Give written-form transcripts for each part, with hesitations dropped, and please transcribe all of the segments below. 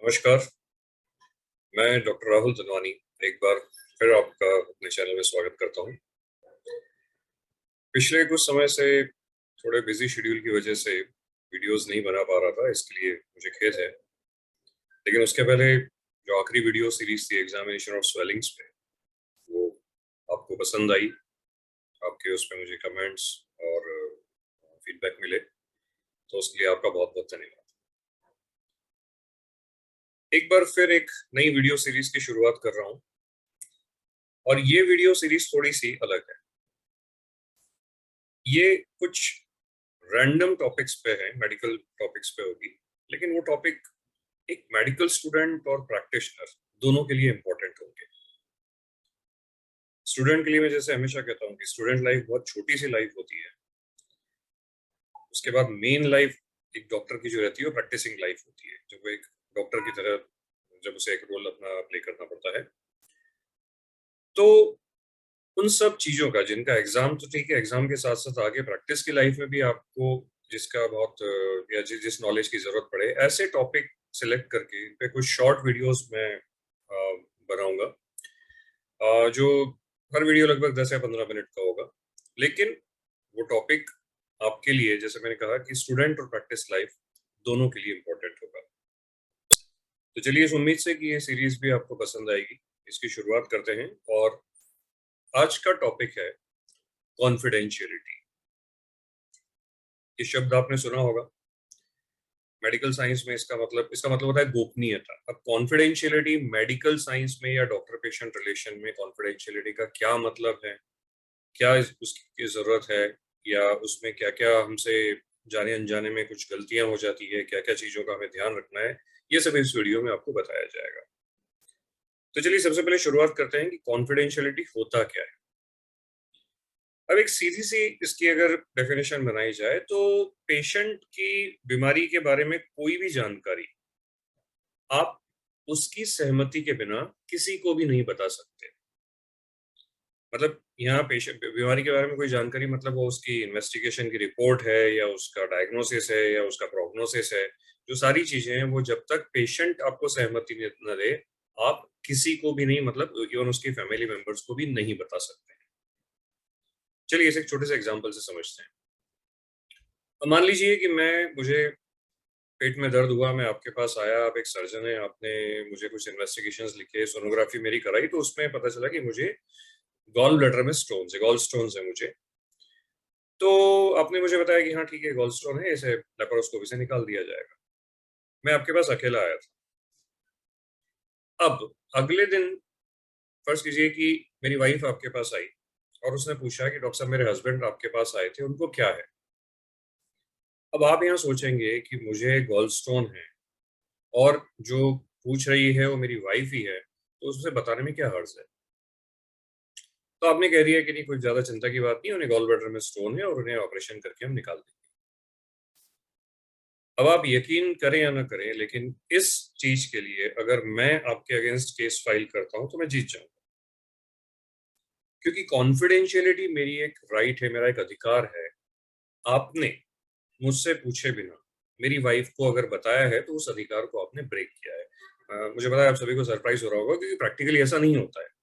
नमस्कार। मैं डॉक्टर राहुल धनवानी एक बार फिर आपका अपने चैनल में स्वागत करता हूँ। पिछले कुछ समय से थोड़े बिजी शेड्यूल की वजह से वीडियोस नहीं बना पा रहा था, इसके लिए मुझे खेद है। लेकिन उसके पहले जो आखिरी वीडियो सीरीज थी एग्जामिनेशन ऑफ स्वेलिंग्स पे, वो आपको पसंद आई। आपके उस पे मुझे कमेंट्स और फीडबैक मिले, तो उसके लिए आपका बहुत बहुत धन्यवाद। एक बार फिर एक नई वीडियो सीरीज की शुरुआत कर रहा हूँ और ये वीडियो सीरीज थोड़ी सी अलग है। ये कुछ रैंडम टॉपिक्स पे है, मेडिकल टॉपिक्स पे होगी, लेकिन वो टॉपिक एक मेडिकल स्टूडेंट और प्रैक्टिशनर दोनों के लिए इंपॉर्टेंट होंगे। स्टूडेंट के लिए मैं जैसे हमेशा कहता हूँ कि स्टूडेंट लाइफ बहुत छोटी सी लाइफ होती है। उसके बाद मेन लाइफ एक डॉक्टर की जो रहती है वो प्रैक्टिसिंग लाइफ होती है, जब वो एक डॉक्टर की तरह जब उसे एक रोल अपना प्ले करना पड़ता है। तो उन सब चीजों का जिनका एग्जाम तो ठीक है, एग्जाम के साथ साथ आगे प्रैक्टिस की लाइफ में भी आपको जिसका बहुत या जिस नॉलेज की जरूरत पड़े, ऐसे टॉपिक सिलेक्ट करके इन पे कुछ शॉर्ट वीडियोस में बनाऊंगा, जो हर वीडियो लगभग 10 या 15 मिनट का होगा। लेकिन वो टॉपिक आपके लिए, जैसे मैंने कहा, कि स्टूडेंट और प्रैक्टिस लाइफ दोनों के लिए इम्पोर्टेंट होगा। तो चलिए, इस उम्मीद से कि ये सीरीज भी आपको पसंद आएगी, इसकी शुरुआत करते हैं। और आज का टॉपिक है कॉन्फिडेंशियलिटी। ये शब्द आपने सुना होगा मेडिकल साइंस में। इसका मतलब होता है गोपनीयता। अब कॉन्फिडेंशियलिटी मेडिकल साइंस में या डॉक्टर पेशेंट रिलेशन में कॉन्फिडेंशियलिटी का क्या मतलब है, क्या उसकी जरूरत है, या उसमें क्या क्या हमसे जाने अनजाने में कुछ गलतियां हो जाती है, क्या क्या चीजों का हमें ध्यान रखना है, ये सब इस वीडियो में आपको बताया जाएगा। तो चलिए, सबसे पहले शुरुआत करते हैं कि कॉन्फिडेंशियलिटी होता क्या है। अब एक सीधी सी इसकी अगर डेफिनेशन बनाई जाए तो पेशेंट की बीमारी के बारे में कोई भी जानकारी आप उसकी सहमति के बिना किसी को भी नहीं बता सकते। मतलब यहाँ पेशेंट बीमारी के बारे में कोई जानकारी, मतलब वो उसकी इन्वेस्टिगेशन की रिपोर्ट है या उसका डायग्नोसिस है या उसका प्रोग्नोसिस है, जो सारी चीजें हैं वो जब तक पेशेंट आपको सहमति न दे, आप किसी को भी नहीं, मतलब इवन उसकी फैमिली मेंबर्स को भी नहीं बता सकते। चलिए, इसे एक छोटे से एग्जांपल से समझते हैं। अब मान लीजिए कि मुझे पेट में दर्द हुआ, मैं आपके पास आया, आप एक सर्जन है, आपने मुझे कुछ इन्वेस्टिगेशंस लिखे, सोनोग्राफी मेरी कराई, तो उसमें पता चला कि मुझे गॉल ब्लैडर में गॉल स्टोन्स है मुझे। तो आपने मुझे बताया कि हाँ ठीक है, गॉल स्टोन है, इसे लेप्रोस्कोपी से निकाल दिया जाएगा। मैं आपके पास अकेला आया था। अब अगले दिन फर्ज कीजिए कि मेरी वाइफ आपके पास आई और उसने पूछा कि डॉक्टर साहब, मेरे हस्बैंड आपके पास आए थे, उनको क्या है। अब आप यहाँ सोचेंगे कि मुझे गॉल स्टोन है और जो पूछ रही है वो मेरी वाइफ ही है, तो उसे बताने में क्या हर्ज है। तो आपने कह दिया कि नहीं, कोई ज्यादा चिंता की बात नहीं, उन्हें गॉल ब्लैडर में स्टोन है और उन्हें ऑपरेशन करके हम निकाल देंगे। अब आप यकीन करें या ना करें, लेकिन इस चीज के लिए अगर मैं आपके अगेंस्ट केस फाइल करता हूं तो मैं जीत जाऊंगा, क्योंकि कॉन्फिडेंशियलिटी मेरी एक राइट है, मेरा एक अधिकार है। आपने मुझसे पूछे बिना मेरी वाइफ को अगर बताया है तो उस अधिकार को आपने ब्रेक किया है। मुझे पता है आप सभी को सरप्राइज हो रहा होगा, क्योंकि प्रैक्टिकली ऐसा नहीं होता है।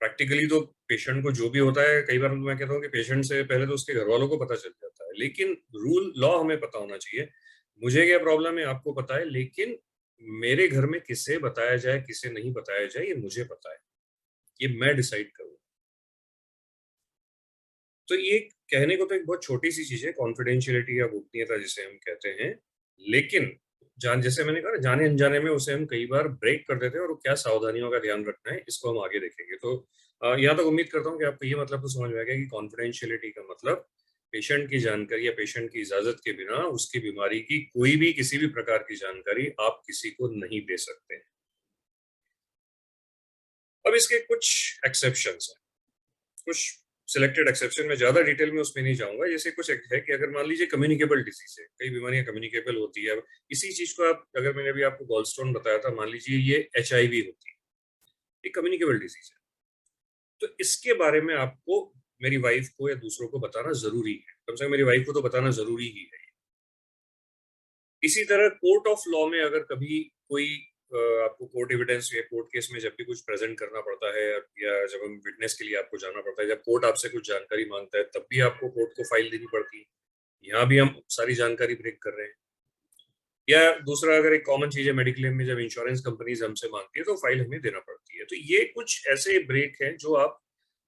प्रैक्टिकली तो पेशेंट को जो भी होता है, कई बार मैं कहता हूँ कि पेशेंट से पहले तो उसके घर वालों को पता चल जाता है, लेकिन रूल लॉ हमें पता होना चाहिए। मुझे क्या प्रॉब्लम है आपको पता है, लेकिन मेरे घर में किसे बताया जाए किसे नहीं बताया जाए ये मुझे पता है, ये मैं डिसाइड करूँ। तो ये कहने को तो एक बहुत छोटी सी चीज है, कॉन्फिडेंशियलिटी या गोपनीयता जिसे हम कहते हैं, लेकिन जान जैसे मैंने कहा ना, जाने अनजाने में उसे हम कई बार ब्रेक कर देते हैं, और क्या सावधानियों का ध्यान रखना है इसको हम आगे देखेंगे। तो यहाँ तक उम्मीद करता हूँ कि आपको ये मतलब तो समझ में आ गया कि कॉन्फिडेंशियलिटी का मतलब पेशेंट की जानकारी या पेशेंट की इजाजत के बिना उसकी बीमारी की कोई भी किसी भी प्रकार की जानकारी आप किसी को नहीं दे सकते। अब इसके कुछ एक्सेप्शंस हैं, कुछ सिलेक्टेड एक्सेप्शन में, ज्यादा डिटेल में उसमें नहीं जाऊंगा। जैसे कुछ एक है कि अगर मान लीजिए कम्युनिकेबल डिजीज है, कई बीमारियां कम्युनिकेबल होती है। अब इसी चीज को आप, अगर मैंने अभी आपको गॉलस्टोन बताया था, मान लीजिए ये HIV होती है, ये कम्युनिकेबल डिजीज है, तो इसके बारे में आपको मेरी वाइफ को या दूसरों को बताना जरूरी है, कम से कम मेरी वाइफ को तो बताना जरूरी ही है। इसी तरह कोर्ट ऑफ लॉ में अगर कभी कोई आपको कोर्ट एविडेंस या कोर्ट केस में जब भी कुछ प्रेजेंट करना पड़ता है, या जब हम विटनेस के लिए आपको जाना पड़ता है, जब कोर्ट आपसे कुछ जानकारी मांगता है, तब भी आपको कोर्ट को फाइल देनी पड़ती है। यहाँ भी हम सारी जानकारी ब्रेक कर रहे हैं। या दूसरा, अगर एक कॉमन चीज है मेडिक्लेम में, जब इंश्योरेंस कंपनीज हमसे मांगती है तो फाइल हमें देना पड़ती है। तो ये कुछ ऐसे ब्रेक हैं जो आप,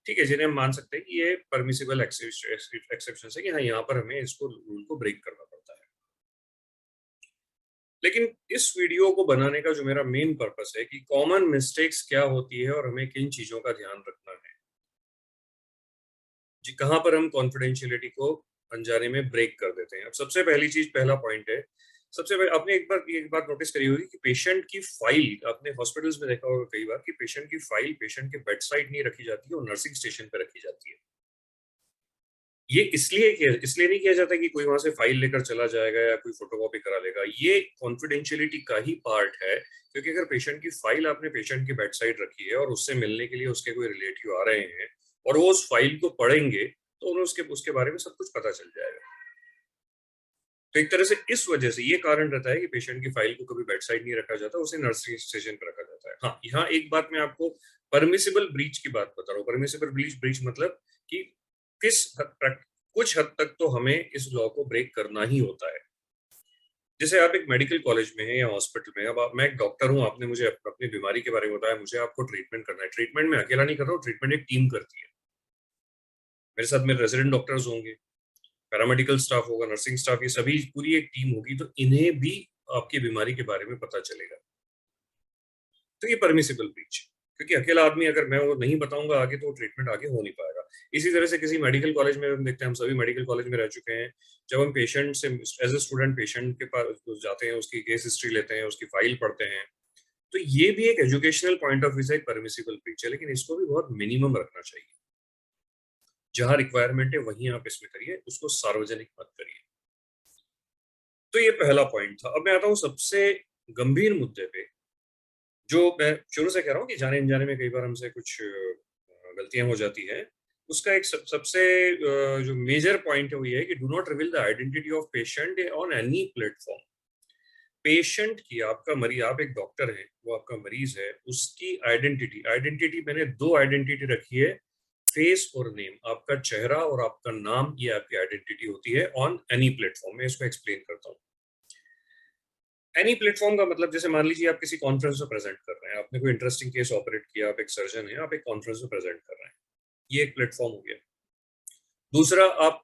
ठीक है, जिन्हें हम मान सकते हैं कि ये परमिसिबल एक्सेप्शन है, कि हाँ, यहाँ पर हमें इसको रूल को ब्रेक करना पड़ता है। लेकिन इस वीडियो को बनाने का जो मेरा मेन पर्पस है कि कॉमन मिस्टेक्स क्या होती है और हमें किन चीजों का ध्यान रखना है, जी, कहां पर हम कॉन्फिडेंशियलिटी को अनजाने में ब्रेक कर देते हैं। अब सबसे पहली चीज, पहला पॉइंट है, सबसे पहले आपने एक बात नोटिस करी होगी कि पेशेंट की फाइल, आपने हॉस्पिटल्स में देखा होगा कई बार कि पेशेंट की फाइल पेशेंट के बेड साइड नहीं रखी जाती है और नर्सिंग स्टेशन पे रखी जाती है। ये इसलिए नहीं किया जाता कि कोई वहां से फाइल लेकर चला जाएगा या कोई फोटोकॉपी करा लेगा। ये कॉन्फिडेंशियलिटी का ही पार्ट है, क्योंकि अगर पेशेंट की फाइल आपने पेशेंट की बेड साइड रखी है और उससे मिलने के लिए उसके कोई रिलेटिव आ रहे हैं और वो उस फाइल को पढ़ेंगे, तो उन्हें उसके बारे में सब कुछ पता चल जाएगा। तो एक तरह से इस वजह से ये कारण रहता है कि पेशेंट की फाइल को कभी बेड साइड नहीं रखा जाता, उसे नर्सिंग स्टेशन पर रखा जाता है। हाँ, यहाँ एक बात मैं आपको परमिसिबल ब्रीच की बात बता रहा हूँ। परमिसिबल ब्रीच मतलब कि किस हद तक, कुछ हद तक तो हमें इस लॉ को ब्रेक करना ही होता है। जैसे आप एक मेडिकल कॉलेज में है या हॉस्पिटल में, अब मैं एक डॉक्टर हूँ, आपने मुझे अपनी बीमारी के बारे में बताया, मुझे आपको ट्रीटमेंट करना है। ट्रीटमेंट में अकेला नहीं कर रहा हूँ, ट्रीटमेंट एक टीम करती है। मेरे साथ मेरे रेजिडेंट डॉक्टर्स होंगे, पैरामेडिकल स्टाफ होगा, नर्सिंग स्टाफ, ये सभी पूरी एक टीम होगी, तो इन्हें भी आपकी बीमारी के बारे में पता चलेगा। तो ये परमिसिबल ब्रीच, क्योंकि अकेला आदमी अगर मैं वो नहीं बताऊंगा आगे, तो ट्रीटमेंट आगे हो नहीं पाएगा। इसी तरह से किसी मेडिकल कॉलेज में हम देखते हैं, हम सभी मेडिकल कॉलेज में रह चुके हैं, जब हम पेशेंट से एज ए स्टूडेंट पेशेंट के पास जाते हैं, उसकी केस हिस्ट्री लेते हैं, उसकी फाइल पढ़ते हैं, तो ये भी एक एजुकेशनल पॉइंट ऑफ व्यू से एक परमिसिबल ब्रीच है, लेकिन इसको भी बहुत मिनिमम रखना चाहिए। जहां रिक्वायरमेंट है वहीं आप इसमें करिए, उसको सार्वजनिक मत करिए। तो ये पहला पॉइंट था। अब मैं आता हूँ सबसे गंभीर मुद्दे पे, जो मैं शुरू से कह रहा हूँ कि जाने अनजाने में कई बार हमसे कुछ गलतियां हो जाती है। उसका एक सबसे जो मेजर पॉइंट है वो ये है कि do not reveal the identity of patient on any platform. Patient की, आपका मरीज, आप एक डॉक्टर हैं, वो आपका मरीज है, उसकी आइडेंटिटी मैंने दो आइडेंटिटी रखी है, फेस और नेम, आपका चेहरा और आपका नाम, ये आपकी आइडेंटिटी होती है ऑन एनी प्लेटफॉर्म। मैं इसको एक्सप्लेन करता हूँ। एनी प्लेटफॉर्म का मतलब, जैसे मान लीजिए आप किसी कॉन्फ्रेंस में प्रेजेंट कर रहे हैं, आपने कोई इंटरेस्टिंग केस ऑपरेट किया, आप एक सर्जन हैं, आप एक कॉन्फ्रेंस में प्रेजेंट कर रहे हैं, ये एक प्लेटफॉर्म हो गया। दूसरा, आप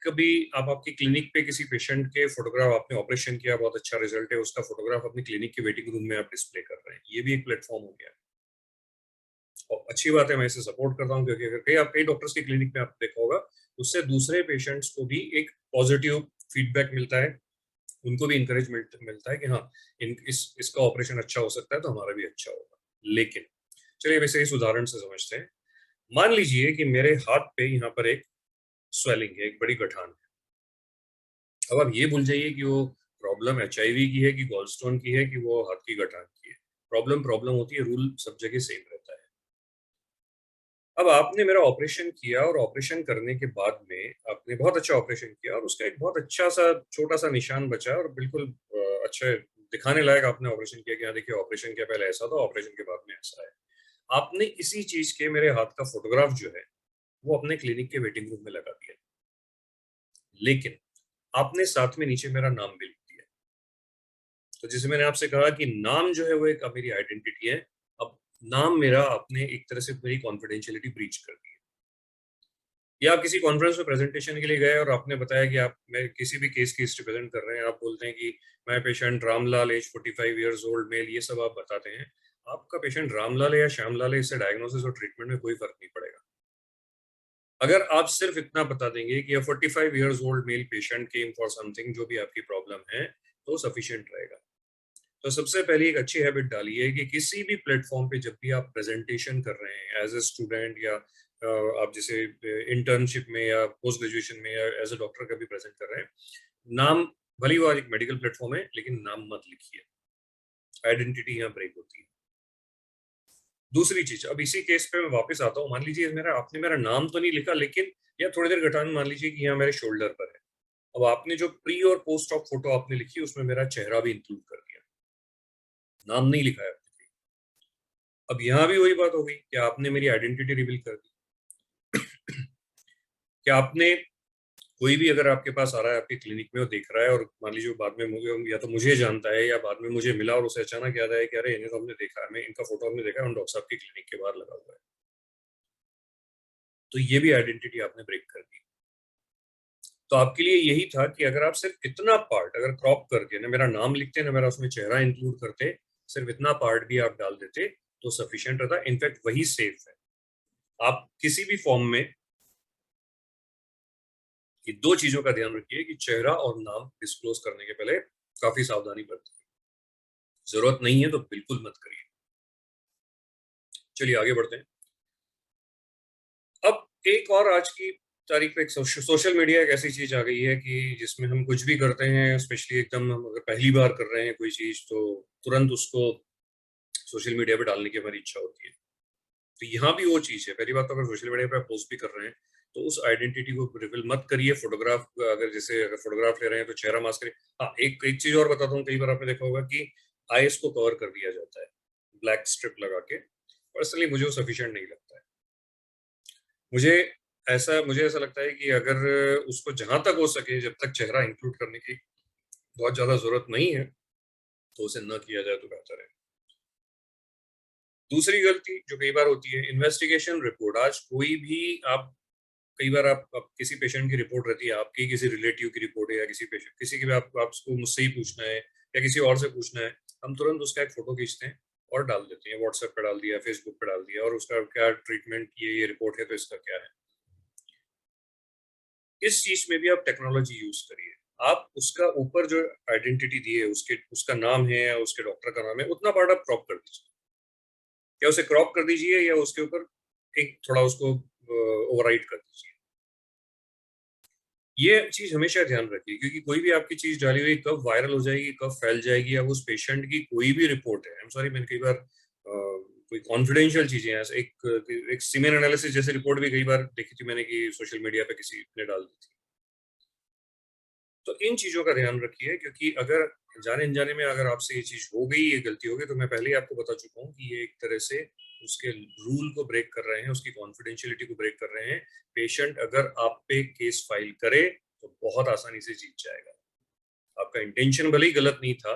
आपकी क्लिनिक पे किसी पेशेंट के फोटोग्राफ, आपने ऑपरेशन किया, बहुत अच्छा रिजल्ट है, उसका फोटोग्राफ अपनी क्लिनिक के वेटिंग रूम में आप डिस्प्ले कर रहे हैं, ये भी एक प्लेटफॉर्म हो गया। और अच्छी बात है, मैं इसे सपोर्ट करता हूँ, क्योंकि अगर कई डॉक्टर्स की क्लिनिक में आप देखा होगा, उससे दूसरे पेशेंट्स को भी एक पॉजिटिव फीडबैक मिलता है, उनको भी इंकरेजमेंट मिलता है कि हाँ, इसका ऑपरेशन अच्छा हो सकता है, तो हमारा भी अच्छा होगा। लेकिन चलिए वैसे इस उदाहरण से समझते हैं। मान लीजिए कि मेरे हाथ पे यहाँ पर एक स्वेलिंग है, एक बड़ी गठान है। अब आप ये भूल जाइए कि वो प्रॉब्लम HIV की है, कि गॉलस्टोन की है, कि वो हाथ की गठान की है। प्रॉब्लम होती है, रूल सब जगह सेम रहता है। अब आपने मेरा ऑपरेशन किया, और ऑपरेशन करने के बाद में आपने बहुत अच्छा ऑपरेशन किया, और उसका एक बहुत अच्छा सा छोटा सा निशान बचा, और बिल्कुल अच्छा दिखाने लायक आपने ऑपरेशन किया कि हाँ देखिए, ऑपरेशन के पहले ऐसा था, ऑपरेशन के बाद में ऐसा है। आपने इसी चीज के मेरे हाथ का फोटोग्राफ जो है, वो अपने क्लिनिक के वेटिंग रूम में लगा दिया, लेकिन आपने साथ में नीचे मेरा नाम भी लिख दिया। तो जैसे मैंने आपसे कहा कि नाम जो है वो एक मेरी आइडेंटिटी है। अब नाम मेरा, आपने एक तरह से मेरी कॉन्फिडेंशियलिटी ब्रीच कर दी है। या आप किसी कॉन्फ्रेंस में प्रेजेंटेशन के लिए गए और आपने बताया कि आप, मैं किसी भी केस की हिस्ट्री प्रेजेंट कर रहे हैं, आप बोलते हैं कि मैं patient Ramlal, age 45 years old, male, ये सब आप बताते हैं। आपका पेशेंट रामलाल है या श्यामलाल है, इससे डायग्नोसिस और ट्रीटमेंट में कोई फर्क नहीं पड़ेगा। अगर आप सिर्फ इतना बता देंगे कि 45 years old male patient came for something, जो भी आपकी प्रॉब्लम है, तो सफिशिएंट रहेगा। तो सबसे पहले एक अच्छी हैबिट डालिए कि किसी भी प्लेटफॉर्म पे जब भी आप प्रेजेंटेशन कर रहे हैं, एज ए स्टूडेंट, या आप जैसे इंटर्नशिप में या पोस्ट ग्रेजुएशन में, या एज ए डॉक्टर कभी प्रेजेंट कर रहे हैं, नाम, भले ही वो एक मेडिकल प्लेटफॉर्म है, लेकिन नाम मत लिखिए। आइडेंटिटी यहाँ ब्रेक होती है। दूसरी चीज, अब इसी केस पे मैं वापस आता हूँ। मान लीजिए आपने मेरा नाम तो नहीं लिखा, लेकिन या थोड़ी देर घटान, मान लीजिए कि यहाँ मेरे शोल्डर पर है। अब आपने जो प्री और पोस्ट ऑफ फोटो आपने लिखी, उसमें मेरा चेहरा भी इंक्लूड कर दिया। नाम नहीं लिखा है आपने। अब यहाँ भी वही बात हो गई कि आपने मेरी आइडेंटिटी रिवील कर दी। कि आपने कोई भी अगर आपके पास आ रहा है आपके क्लिनिक में और देख रहा है, और मान लीजिए बाद में मुझे या तो मुझे जानता है या बाद में मुझे मिला और उसे अचानक याद आया कि अरे इन्हें तो हमने देखा है, मैं इनका फोटो हमने देखा है, उन डॉक्टर साहब की क्लिनिक के बाहर लगा हुआ है, तो ये भी आइडेंटिटी आपने ब्रेक कर दी। तो आपके लिए यही था कि अगर आप सिर्फ इतना पार्ट अगर क्रॉप करके, ना मेरा नाम लिखते ना मेरा उसमें चेहरा इंक्लूड करते, सिर्फ इतना पार्ट भी आप डाल देते तो सफिशिएंट रहता। इनफैक्ट वही सेफ है। आप किसी भी फॉर्म में ये दो चीजों का ध्यान रखिए कि चेहरा और नाम डिस्क्लोज करने के पहले काफी सावधानी बरतिए। जरूरत नहीं है तो बिल्कुल मत करिए। चलिए आगे बढ़ते हैं। अब एक और आज की तारीख पे एक सोशल मीडिया एक ऐसी चीज आ गई है कि जिसमें हम कुछ भी करते हैं, स्पेशली एकदम हम अगर पहली बार कर रहे हैं कोई चीज, तो तुरंत उसको सोशल मीडिया पे डालने की हमारी इच्छा होती है। तो यहाँ भी वो चीज है, पहली बात तो अगर सोशल मीडिया पे पोस्ट भी कर रहे हैं तो उस आइडेंटिटी को रिवील मत करिए। फोटोग्राफ अगर जैसे अगर फोटोग्राफ ले रहे हैं तो चेहरा मास्क करिए। हाँ, एक एक चीज और बताता हूँ, कई बार आपने देखा होगा कि आईज को कवर कर दिया जाता है ब्लैक स्ट्रिप लगा के। पर्सनली मुझे वो सफिशिएंट नहीं लगता है। मुझे मुझे ऐसा लगता है कि अगर उसको जहां तक हो सके, जब तक चेहरा इंक्लूड करने की बहुत ज्यादा जरूरत नहीं है, तो उसे न किया जाए तो बेहतर है। दूसरी गलती जो कई बार होती है, इन्वेस्टिगेशन रिपोर्ट। आज कोई भी आप कई बार आप किसी पेशेंट की रिपोर्ट रहती है, आपकी किसी रिलेटिव की रिपोर्ट है या किसी पेशेंट किसी की भी आपको मुझसे ही पूछना है या किसी और से पूछना है, हम तुरंत उसका एक फोटो खींचते हैं और डाल देते हैं। व्हाट्सएप पे डाल दिया, फेसबुक पे डाल दिया, और उसका क्या ट्रीटमेंट, ये रिपोर्ट है तो इसका क्या है। इस चीज में भी आप टेक्नोलॉजी यूज करिए। आप उसका ऊपर जो आइडेंटिटी दी है, उसका नाम है या उसके डॉक्टर का नाम है, उतना पार्ट आप क्रॉप कर दीजिए, या उसे क्रॉप कर दीजिए या उसके ऊपर एक थोड़ा उसको ओवरराइट कर दीजिए। ये चीज हमेशा ध्यान रखिए, क्योंकि कोई भी आपकी चीज डाली हुई कब वायरल हो जाएगी, कब फैल जाएगी। अब उस पेशेंट की कोई भी रिपोर्ट है, आई एम सॉरी, मैंने कई बार कोई कॉन्फिडेंशियल चीजें हैं, एक सीमेन एनालिसिस जैसी रिपोर्ट भी कई बार देखी थी मैंने कि सोशल मीडिया पे किसी ने डाल दी थी। तो इन चीजों का ध्यान रखिए, क्योंकि अगर जाने अनजाने में अगर आपसे ये चीज हो गई, ये गलती हो गई, तो मैं पहले ही आपको बता चुका हूँ कि ये एक तरह से उसके रूल को ब्रेक कर रहे हैं, उसकी कॉन्फिडेंशियलिटी को ब्रेक कर रहे हैं। पेशेंट अगर आप पे केस फाइल करे तो बहुत आसानी से जीत जाएगा। आपका इंटेंशन भले ही गलत नहीं था,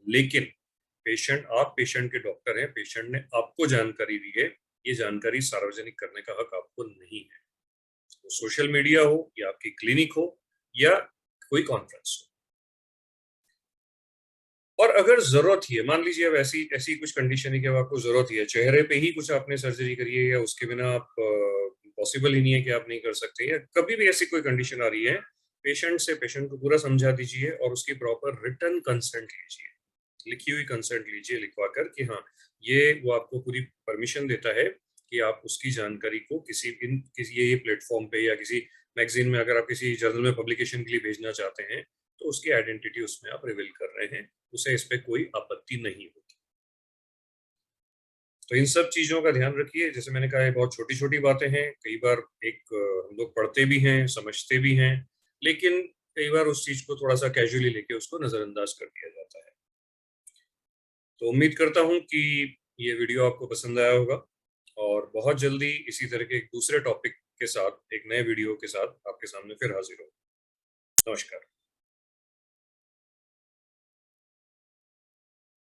लेकिन आप पेशेंट के डॉक्टर हैं, पेशेंट ने आपको जानकारी दी है, ये जानकारी सार्वजनिक करने का हक आपको नहीं है। तो सोशल मीडिया हो या आपकी क्लिनिक हो या कोई कॉन्फ्रेंस हो। और अगर जरूरत ही है, मान लीजिए अब ऐसी ऐसी कुछ कंडीशन है कि अब आपको जरूरत ही है, चेहरे पे ही कुछ आपने सर्जरी करी है या उसके बिना आप पॉसिबल ही नहीं है कि आप नहीं कर सकते, या कभी भी ऐसी कोई कंडीशन आ रही है, पेशेंट को पूरा समझा दीजिए और उसकी प्रॉपर रिटर्न कंसेंट लीजिए। लिखी हुई कंसेंट लीजिए लिखवा कर कि हाँ, ये वो आपको पूरी परमिशन देता है कि आप उसकी जानकारी को किसी ये प्लेटफॉर्म पे या किसी मैगजीन में, अगर आप किसी जर्नल में पब्लिकेशन के लिए भेजना चाहते हैं, तो उसकी आइडेंटिटी उसमें आप रिवील कर रहे हैं, उसे इस पे कोई आपत्ति नहीं होती। तो इन सब चीजों का ध्यान रखिए। जैसे मैंने कहा, ये बहुत छोटी छोटी बातें हैं, कई बार हम लोग पढ़ते भी हैं, समझते भी हैं, लेकिन कई बार उस चीज को थोड़ा सा कैजुअली लेके उसको नजरअंदाज कर दिया जाता है। तो उम्मीद करता हूँ कि ये वीडियो आपको पसंद आया होगा, और बहुत जल्दी इसी तरह के एक दूसरे टॉपिक के साथ, एक नए वीडियो के साथ आपके सामने फिर हाजिर हो। नमस्कार।